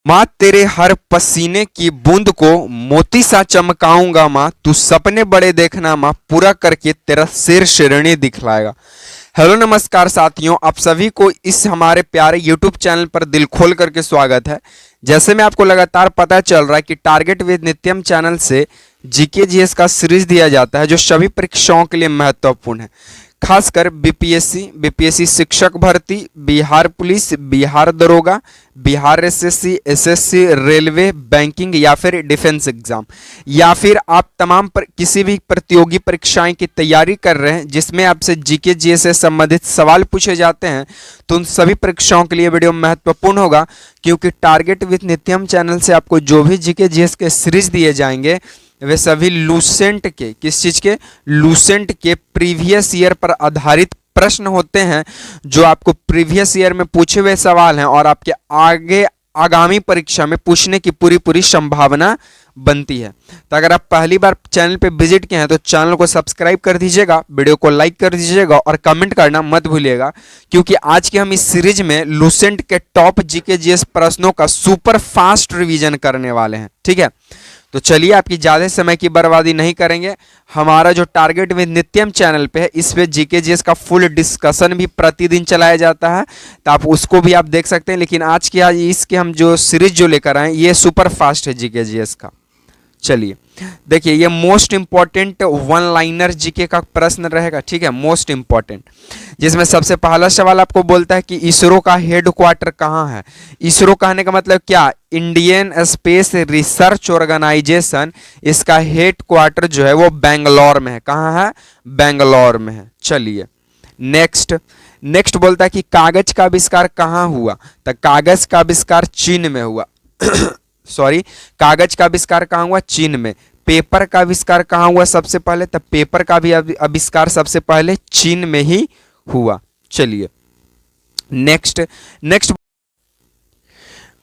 माँ तेरे हर पसीने की बूंद को मोती सा चमकाऊंगा माँ, तू सपने बड़े देखना माँ, पूरा करके तेरा सिर शेरनी दिखलाएगा। हेलो नमस्कार साथियों, आप सभी को इस हमारे प्यारे यूट्यूब चैनल पर दिल खोल करके स्वागत है। जैसे में आपको लगातार पता चल रहा है कि टारगेट विद नित्यम चैनल से जीके जीएस का सीरीज दिया जाता है जो सभी परीक्षाओं के लिए महत्वपूर्ण है, खासकर बीपीएससी शिक्षक भर्ती, बिहार पुलिस, बिहार दरोगा, Bihar SSC, SSC, railway, banking या फिर डिफेंस एग्जाम, या फिर आप तमाम किसी भी प्रतियोगी परीक्षाएं की तैयारी कर रहे हैं जिसमें आपसे जीके जीएस से संबंधित सवाल पूछे जाते हैं, तो उन सभी परीक्षाओं के लिए वीडियो महत्वपूर्ण होगा। क्योंकि टारगेट विद नित्यम चैनल से आपको जो भी जीके जीएस के सीरीज दिए जाएंगे वे सभी लूसेंट के, किस चीज के, लूसेंट के प्रीवियस ईयर पर आधारित प्रश्न होते हैं जो आपको प्रीवियस ईयर में पूछे हुए सवाल हैं और आपके आगे आगामी परीक्षा में पूछने की पूरी संभावना बनती है। तो अगर आप पहली बार चैनल पे विजिट किए हैं तो चैनल को सब्सक्राइब कर दीजिएगा, वीडियो को लाइक कर दीजिएगा और कमेंट करना मत भूलिएगा, क्योंकि आज के हम इस सीरीज में लूसेंट के टॉप जीके जीएस प्रश्नों का सुपर फास्ट रिवीजन करने वाले हैं। ठीक है, तो चलिए आपकी ज़्यादा समय की बर्बादी नहीं करेंगे। हमारा जो टारगेट विद नित्यम चैनल पे है इस पे जीके जीएस का फुल डिस्कशन भी प्रतिदिन चलाया जाता है, तो आप उसको भी आप देख सकते हैं। लेकिन आज इसके हम जो सीरीज जो लेकर आए ये सुपर फास्ट है जीके जीएस का। चलिए देखिए, ये most important one liner GK का प्रश्न रहेगा। ठीक है, मोस्ट इंपॉर्टेंट, जिसमें सबसे पहला सवाल आपको बोलता है कि इसरो का हेड क्वार्टर कहाँ है। इसरो कहने का मतलब क्या, इंडियन स्पेस रिसर्च ऑर्गेनाइजेशन, इसका हेड क्वार्टर जो है वो बेंगलोर में है। कहाँ है, बेंगलोर में है। चलिए नेक्स्ट बोलता है कि कागज का आविष्कार कहाँ हुआ, तो कागज का आविष्कार चीन में हुआ। सॉरी, कागज का आविष्कार कहाँ हुआ, चीन में। पेपर का आविष्कार कहाँ हुआ सबसे पहले, तब पेपर का भी आविष्कार सबसे पहले चीन में ही हुआ। चलिए नेक्स्ट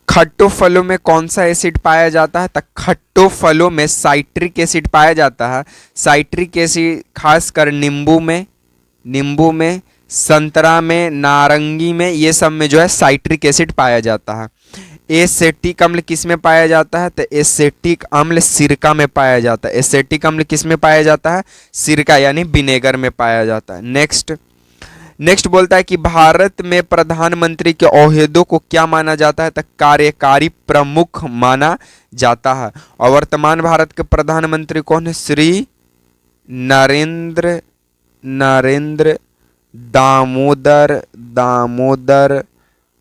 खट्टो फलों में कौन सा एसिड पाया जाता है, तो खट्टो फलों में साइट्रिक एसिड पाया जाता है। साइट्रिक एसिड खासकर नींबू में, संतरा में, नारंगी में, ये सब में जो है साइट्रिक एसिड पाया जाता है। एसेटिक अम्ल किस में पाया जाता है, तो एसेटिक अम्ल सिरका में पाया जाता है। एसेटिक अम्ल किस में पाया जाता है, सिरका यानी विनेगर में पाया जाता है। नेक्स्ट बोलता है कि भारत में प्रधानमंत्री के ओहदों को क्या माना जाता है, तो कार्यकारी प्रमुख माना जाता है। और वर्तमान भारत के प्रधानमंत्री कौन है, श्री नरेंद्र दामोदर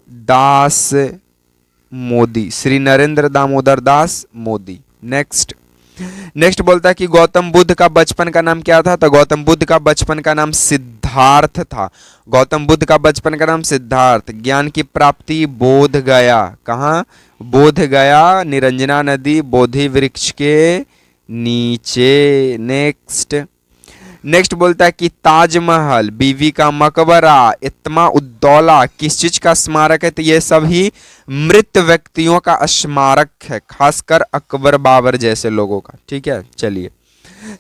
दास मोदी, श्री नरेंद्र दामोदर दास मोदी। नेक्स्ट बोलता है कि गौतम बुद्ध का बचपन का नाम क्या था, तो गौतम बुद्ध का बचपन का नाम सिद्धार्थ था। गौतम बुद्ध का बचपन का नाम सिद्धार्थ। ज्ञान की प्राप्ति बोध गया, कहाँ, बोध गया, निरंजना नदी, बोधि वृक्ष के नीचे। नेक्स्ट बोलता है कि ताजमहल, बीवी का मकबरा, इत्मा उद्दौला किस चीज का स्मारक है, तो ये सभी मृत व्यक्तियों का स्मारक है, खासकर अकबर बाबर जैसे लोगों का। ठीक है, चलिए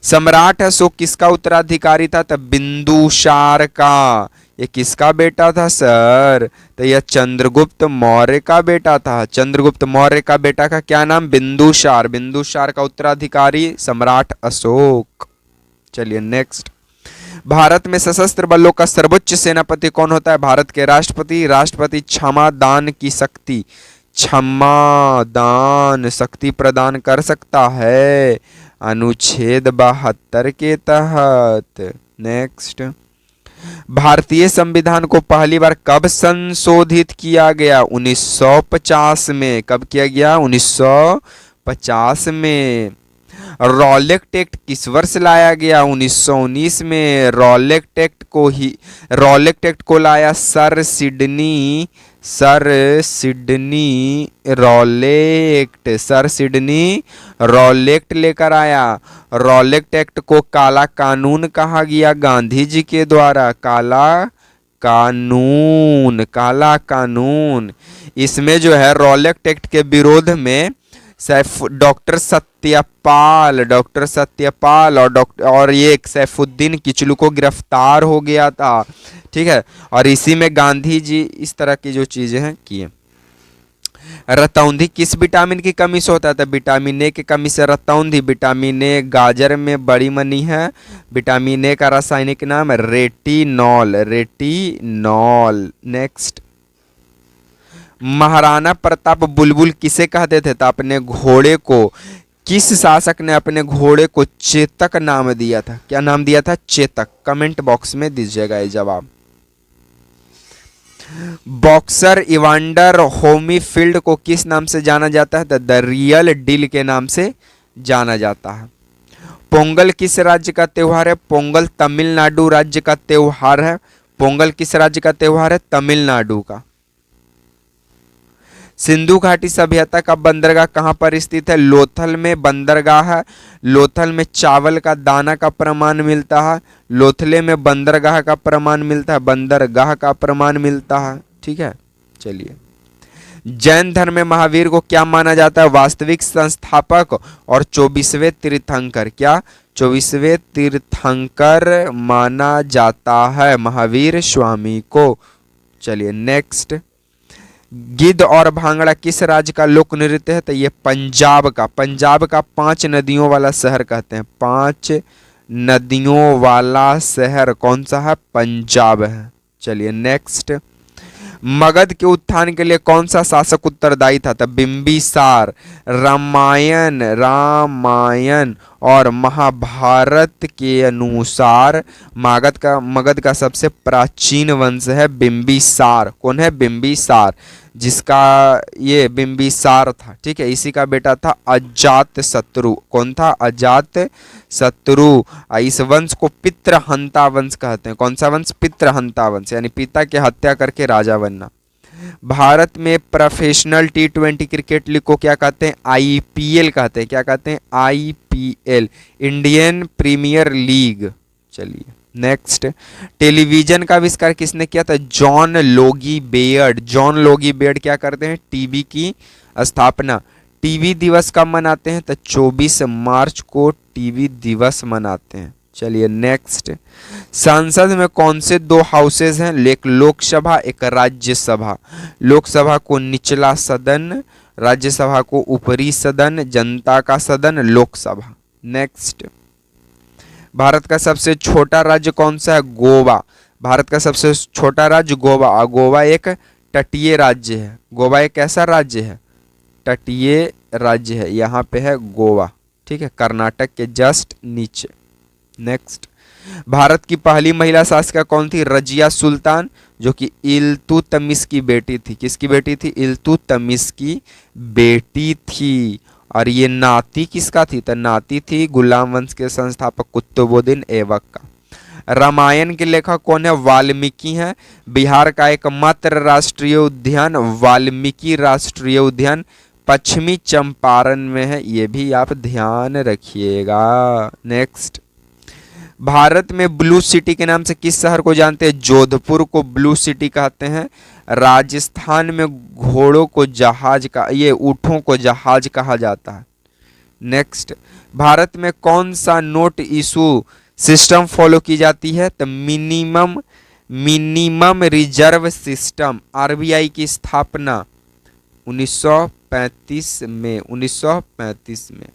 सम्राट अशोक किसका उत्तराधिकारी था, तो बिंदुसार का। ये किसका बेटा था सर, तो यह चंद्रगुप्त मौर्य का बेटा था। चंद्रगुप्त मौर्य का बेटा का क्या नाम, बिंदुसार का उत्तराधिकारी सम्राट अशोक। चलिए नेक्स्ट, भारत में सशस्त्र बलों का सर्वोच्च सेनापति कौन होता है, भारत के राष्ट्रपति क्षमा दान शक्ति प्रदान कर सकता है अनुच्छेद 72 के तहत। नेक्स्ट, भारतीय संविधान को पहली बार कब संशोधित किया गया, 1950 में। कब किया गया, 1950 में। रॉलेट एक्ट किस वर्ष लाया गया, 1919 में। रॉलेट एक्ट को लाया सर सिडनी रॉलेट लेकर आया। रॉलेट एक्ट को काला कानून कहा गया गांधी जी के द्वारा। काला कानून। इसमें जो है रॉलेट एक्ट के विरोध में डॉक्टर सत्यपाल और ये सैफुद्दीन किचलू को गिरफ्तार हो गया था। ठीक है, और इसी में गांधी जी इस तरह की जो चीजें हैं किए। रतौंधी किस विटामिन की कमी से होता है? तो विटामिन ए की कमी से रतौंधी। विटामिन ए गाजर में बड़ी मनी है। विटामिन ए का रासायनिक नाम retinol, retinol. Next, Maharana Pratap बुलबुल किसे कहते थे? तो अपने घोड़े को, किस शासक ने अपने घोड़े को चेतक नाम दिया था? क्या नाम दिया था? चेतक। कमेंट बॉक्स में दीजिएगा ये जवाब। बॉक्सर इवांडर होमीफील्ड को किस नाम से जाना जाता है? द रियल डील के नाम से जाना जाता है। पोंगल किस राज्य का त्योहार है? पोंगल तमिलनाडु राज्य का त्योहार है। पोंगल किस राज्य का त्योहार है? तमिलनाडु का। सिंधु घाटी सभ्यता का बंदरगाह कहाँ पर स्थित है? लोथल में बंदरगाह है। लोथल में चावल का दाना का प्रमाण मिलता है। लोथले में बंदरगाह का प्रमाण मिलता है, बंदरगाह का प्रमाण मिलता है। ठीक है, चलिए। जैन धर्म में महावीर को क्या माना जाता है? वास्तविक संस्थापक और 24वें तीर्थंकर। क्या 24वें तीर्थंकर माना जाता है महावीर स्वामी को। चलिए नेक्स्ट, गिद्ध और भांगड़ा किस राज्य का लोक नृत्य है? तो ये पंजाब का। पंजाब का 5 नदियों वाला शहर कहते हैं। 5 नदियों वाला शहर कौन सा है? पंजाब है। चलिए नेक्स्ट, मगध के उत्थान के लिए कौन सा शासक उत्तरदायी था? तो बिंबिसार। रामायण और महाभारत के अनुसार मगध का सबसे प्राचीन वंश है बिंबिसार। कौन है? बिंबिसार, जिसका ये बिंबिसार था। ठीक है, इसी का बेटा था अजात शत्रु। कौन था? अजात शत्रु। इस वंश को पितृहंता वंश कहते हैं। कौन सा वंश? पितृहंता वंश, यानी पिता की हत्या करके राजा बनना। भारत में प्रोफेशनल T20 क्रिकेट लीग को क्या कहते हैं? IPL कहते हैं। क्या कहते हैं? IPL, Indian Premier League. चलिए नेक्स्ट, टेलीविजन का आविष्कार किसने किया था? John Logie Baird. John Logie Baird क्या करते हैं? टीवी की स्थापना। टीवी दिवस कब मनाते हैं? तो 24 मार्च को टीवी दिवस मनाते हैं। चलिए नेक्स्ट, संसद में कौन से 2 हाउसेज हैं? एक लोकसभा, एक राज्यसभा। लोकसभा को निचला सदन, राज्यसभा को ऊपरी सदन, जनता का सदन लोकसभा। नेक्स्ट, भारत का सबसे छोटा राज्य कौन सा है? गोवा। भारत का सबसे छोटा राज्य गोवा। गोवा एक तटीय राज्य है। गोवा एक ऐसा राज्य है, तटीय राज्य है। यहाँ पे है गोवा। ठीक है, कर्नाटक के जस्ट नीचे। नेक्स्ट, भारत की पहली महिला शासिका कौन थी? रजिया सुल्तान, जो कि इल्तुतमिश की बेटी थी। किसकी बेटी थी? इल्तुतमिश की बेटी थी। और ये नाती किसका थी? तो नाती थी गुलाम वंश के संस्थापक कुतुबुद्दीन ऐबक का। रामायण के लेखक कौन है? वाल्मीकि हैं। बिहार का एकमात्र राष्ट्रीय उद्यान वाल्मीकि राष्ट्रीय उद्यान पश्चिमी चंपारण में है। ये भी आप ध्यान रखिएगा। नेक्स्ट, भारत में ब्लू सिटी के नाम से किस शहर को जानते हैं? जोधपुर को ब्लू सिटी कहते हैं। राजस्थान में घोड़ों को जहाज का, ये ऊँटों को जहाज कहा जाता है। नेक्स्ट, भारत में कौन सा नोट इशू सिस्टम फॉलो की जाती है? तो मिनिमम रिजर्व सिस्टम। RBI की स्थापना 1935 में।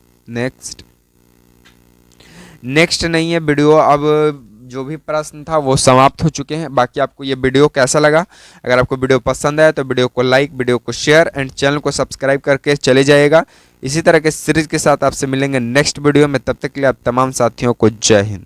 नेक्स्ट नहीं है वीडियो। अब जो भी प्रश्न था वो समाप्त हो चुके हैं। बाकी आपको ये वीडियो कैसा लगा? अगर आपको वीडियो पसंद आया तो वीडियो को लाइक, वीडियो को शेयर एंड चैनल को सब्सक्राइब करके चले जाइएगा। इसी तरह के सीरीज के साथ आपसे मिलेंगे नेक्स्ट वीडियो में। तब तक के लिए आप तमाम साथियों को जय हिंद।